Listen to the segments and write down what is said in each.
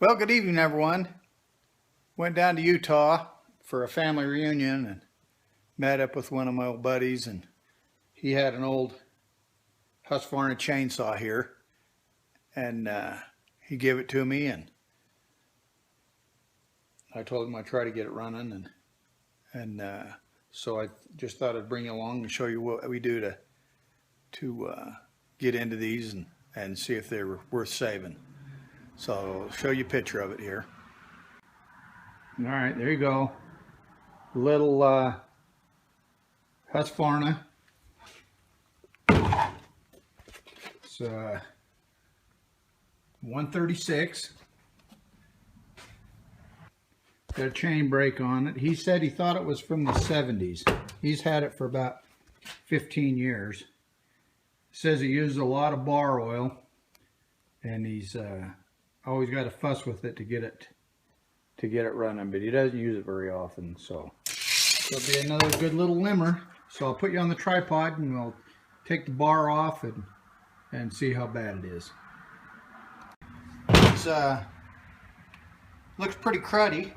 Well, good evening, everyone. Went down to Utah for a family reunion and met up with one of my old buddies, and he had an old Husqvarna chainsaw here, and he gave it to me, and I told him I'd try to get it running, and so I just thought I'd bring you along and show you what we do to get into these and see if they were worth saving. So I'll show you a picture of it here. All right, there you go. Little Husqvarna. It's 136. Got a chain brake on it. He said he thought it was from the 70s. He's had it for about 15 years. Says he uses a lot of bar oil, and he's always got to fuss with it to get it running, but he doesn't use it very often. So it'll be another good little limmer. So I'll put you on the tripod and we'll take the bar off and see how bad it is. It's looks pretty cruddy.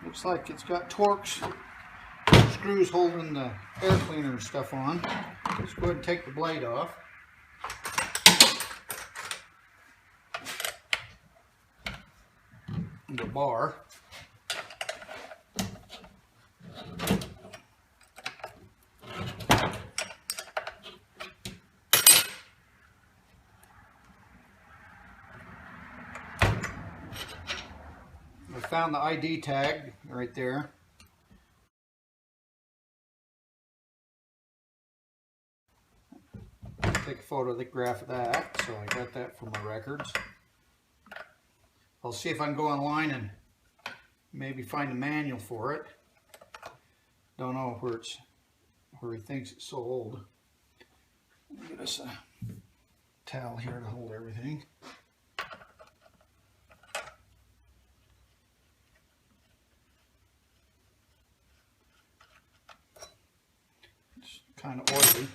Looks like it's got Torx screws holding the air cleaner and stuff on. Let's go ahead and take the blade off. The bar. I found the ID tag right there. Take a photograph of that, so I got that for my records. I'll see if I can go online and maybe find a manual for it. Don't know where he thinks it's sold. Get us a towel here to hold everything. It's kind of oily.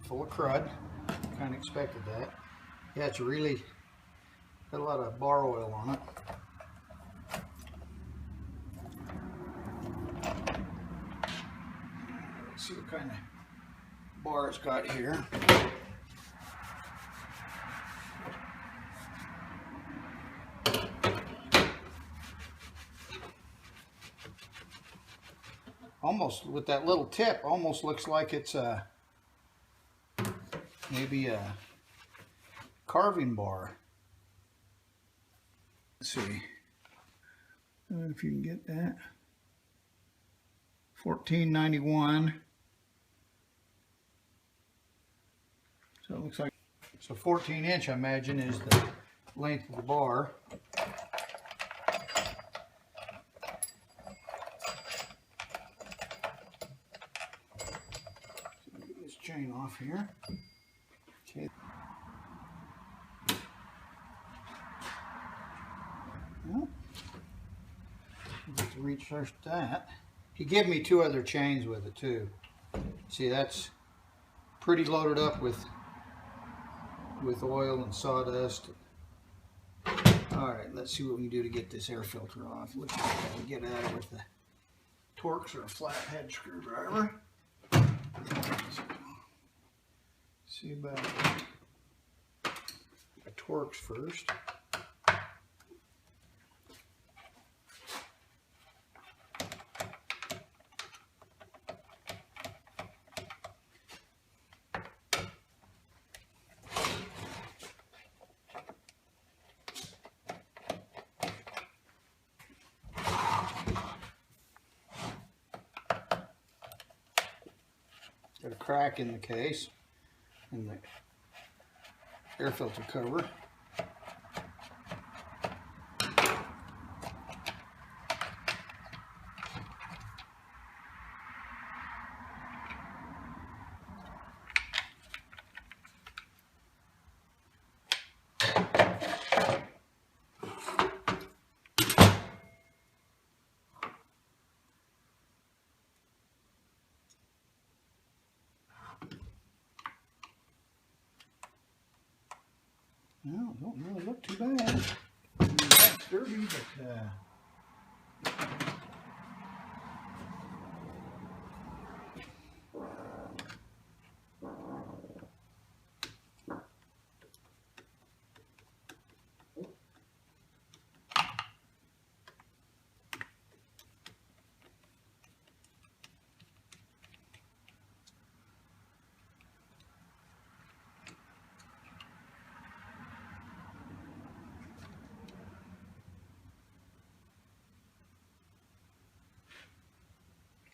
Full of crud. Kind of expected that. Yeah, it's really got a lot of bar oil on it. Let's see what kind of bar it's got here. Almost with that little tip, almost looks like it's maybe a carving bar. Let's see if you can get that. $14.91. So it looks like, so 14-inch I imagine is the length of the bar. So get this chain off here. Okay. Well, to research that. He gave me two other chains with it too. See, that's pretty loaded up with oil and sawdust. All right, let's see what we can do to get this air filter off. Looks like I can get at it with the Torx or a flathead screwdriver. See about a Torx first. Got a crack in the case, in the air filter cover. Don't really look too bad. That's dirty, but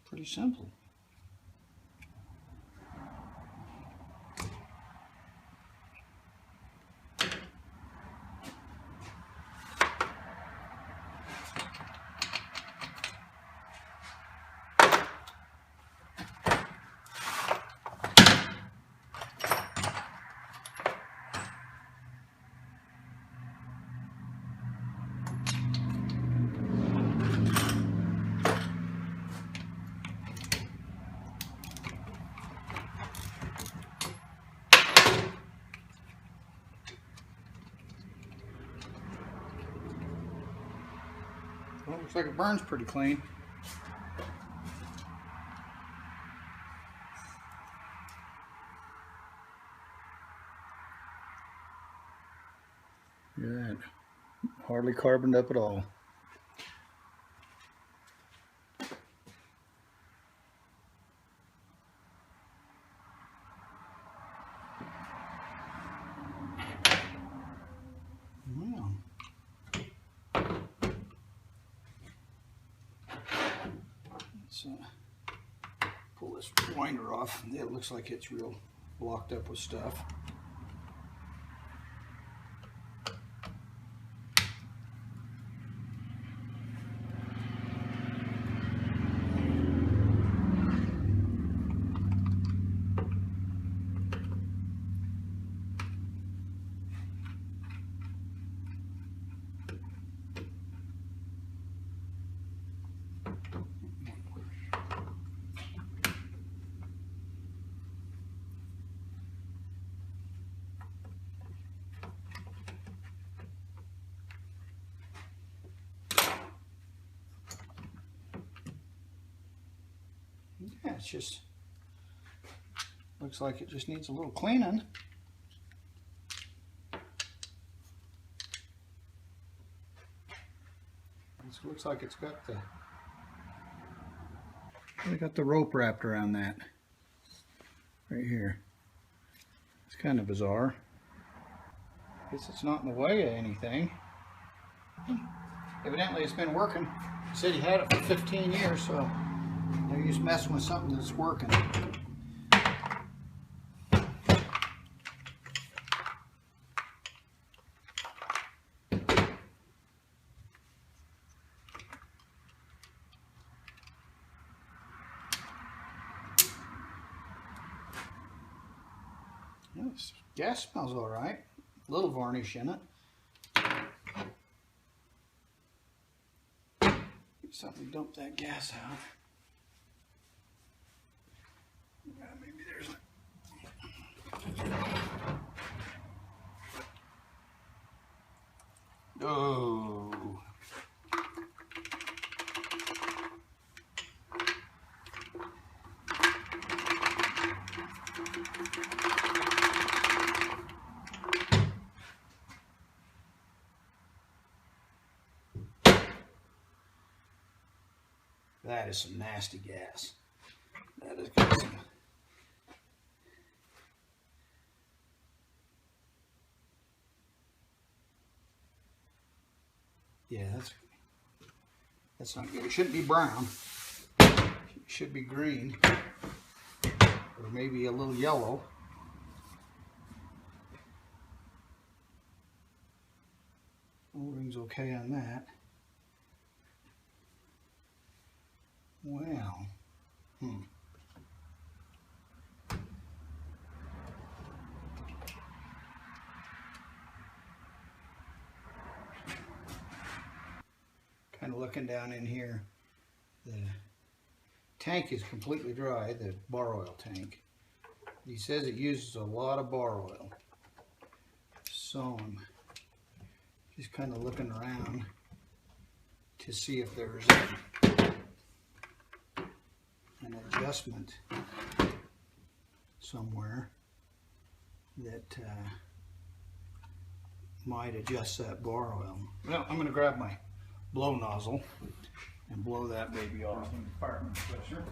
pretty simple. Well, looks like it burns pretty clean. Look at that. Hardly carboned up at all. Well, let's pull this winder off. It looks like it's real blocked up with stuff. Yeah, it's just looks like it just needs a little cleaning. It looks like it's got the rope wrapped around that right here. It's kind of bizarre. Guess it's not in the way of anything. Evidently it's been working. He said he had it for 15 years, so they're just messing with something that's working. This gas smells all right. A little varnish in it. Get something to dump that gas out. Yeah, maybe there's oh. That is some nasty gas. That is got some. Yeah, that's not good. It shouldn't be brown. It should be green, or maybe a little yellow. Molding's okay on that. Well, kind of looking down in here, the tank is completely dry, the bar oil tank. He says it uses a lot of bar oil. So I'm He's kind of looking around to see if there's an adjustment somewhere that might adjust that bar oil. Well, I'm going to grab my blow nozzle and blow that baby off in the compartment pusher.